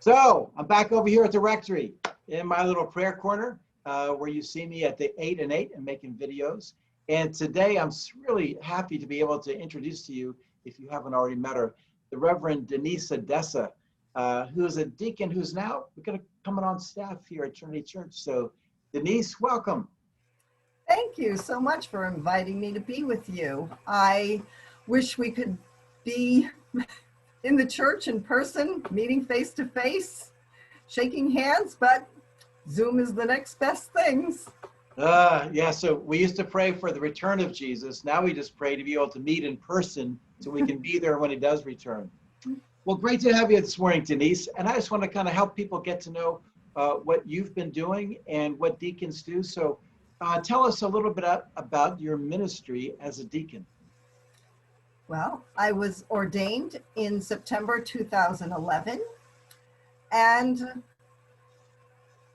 So I'm back over here at the rectory in my little prayer corner where you see me at the 8 and 8 and making videos. And today I'm really happy to be able to introduce to you, if you haven't already met her, the Reverend Rev Adessa, who is a deacon who's now going to come on staff here at Trinity Church. So Denise, welcome. Thank you so much for inviting me to be with you. I wish we could be in the church in person, meeting face to face, shaking hands, but Zoom is the next best things. Yeah, so we used to pray for the return of Jesus. Now we just pray to be able to meet in person so we can be there when he does return. Well, great to have you this morning, Denise. And I just want to kind of help people get to know what you've been doing and what deacons do. So tell us a little bit about your ministry as a deacon. Well, I was ordained in September 2011, and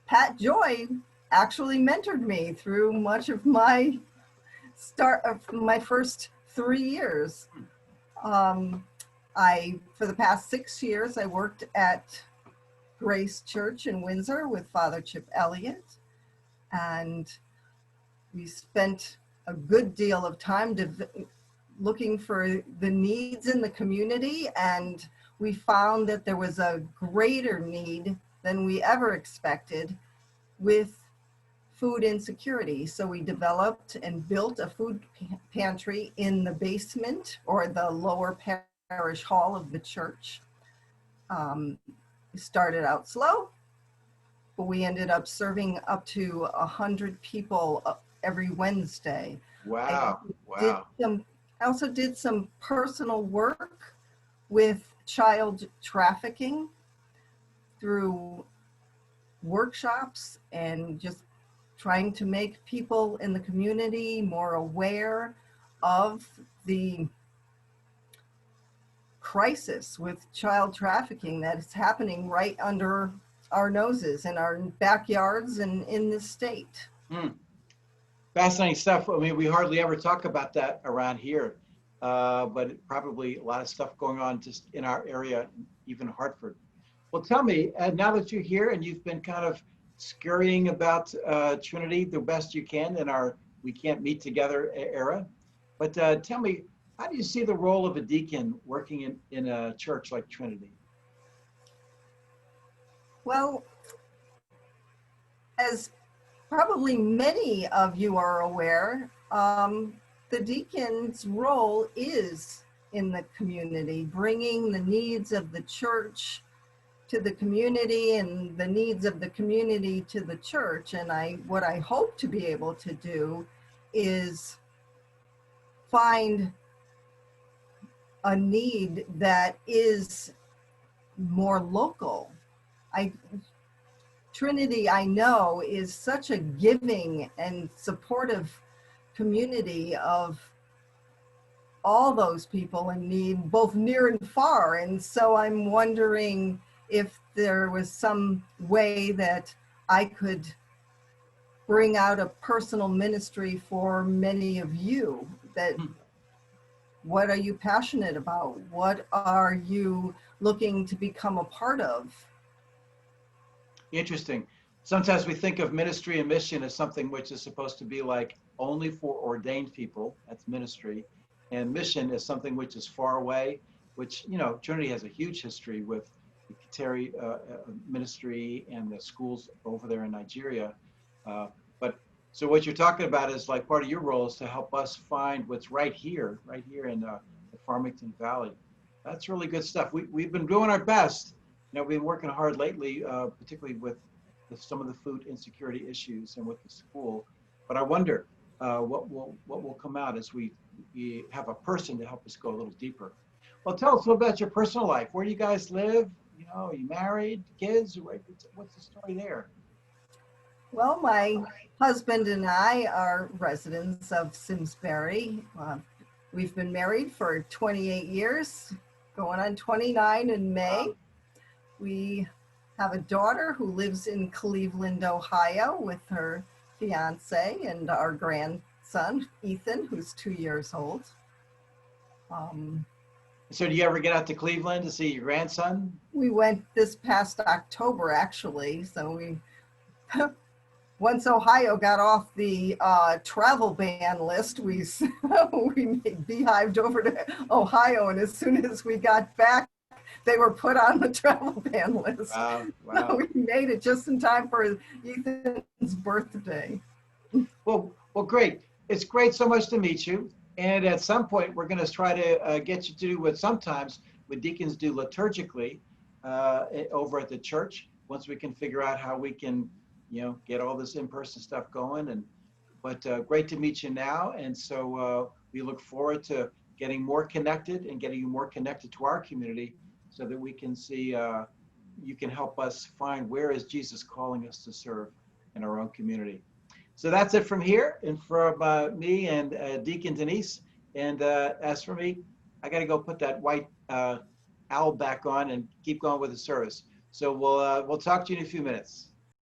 Pat Joy actually mentored me through much of my my first 3 years. For the past 6 years, I worked at Grace Church in Windsor with Father Chip Elliott, and we spent a good deal of time looking for the needs in the community, and we found that there was a greater need than we ever expected with food insecurity. So we developed and built a food pantry in the basement or the lower parish hall of the church. We started out slow, but we ended up serving up to 100 people every Wednesday. Wow. I also did some personal work with child trafficking through workshops and just trying to make people in the community more aware of the crisis with child trafficking that is happening right under our noses, in our backyards and in the state. Fascinating stuff. I mean, we hardly ever talk about that around here, but probably a lot of stuff going on just in our area, even Hartford. Well, tell me, now that you're here and you've been kind of scurrying about Trinity the best you can in our we can't meet together era, but tell me, how do you see the role of a deacon working in a church like Trinity? Well, as probably many of you are aware, the deacon's role is in the community, bringing the needs of the church to the community and the needs of the community to the church. And what I hope to be able to do is find a need that is more local. Trinity, I know, is such a giving and supportive community of all those people in need, both near and far. And so I'm wondering if there was some way that I could bring out a personal ministry for many of you. That what are you passionate about? What are you looking to become a part of? Interesting. Sometimes we think of ministry and mission as something which is supposed to be like only for ordained people. That's ministry. And mission is something which is far away, which, you know, Trinity has a huge history with the Kateri ministry and the schools over there in Nigeria. So what you're talking about is like part of your role is to help us find what's right here in the Farmington Valley. That's really good stuff. We've been doing our best. You know, we've been working hard lately, particularly with some of the food insecurity issues and with the school. But I wonder what will come out as we have a person to help us go a little deeper. Well, tell us a little about your personal life. Where do you guys live? You know, are you married, kids? What's the story there? Well, my husband and I are residents of Simsbury. We've been married for 28 years, going on 29 in May. We have a daughter who lives in Cleveland, Ohio with her fiance, and our grandson, Ethan, who's 2 years old. So do you ever get out to Cleveland to see your grandson? We went this past October, actually. So we, once Ohio got off the travel ban list, we beehived over to Ohio, and as soon as we got back, they were put on the travel ban list. Wow, So wow. we made it just in time for Ethan's birthday. Well, great. It's great so much to meet you. And at some point, we're going to try to get you to do what sometimes what deacons do liturgically over at the church. Once we can figure out how we can, get all this in-person stuff going. But great to meet you now. And so we look forward to getting more connected and getting you more connected to our community, so that we can see you can help us find where is Jesus calling us to serve in our own community. So that's it from here, and from me and Deacon Denise. And as for me, I got to go put that white owl back on and keep going with the service. So we'll talk to you in a few minutes.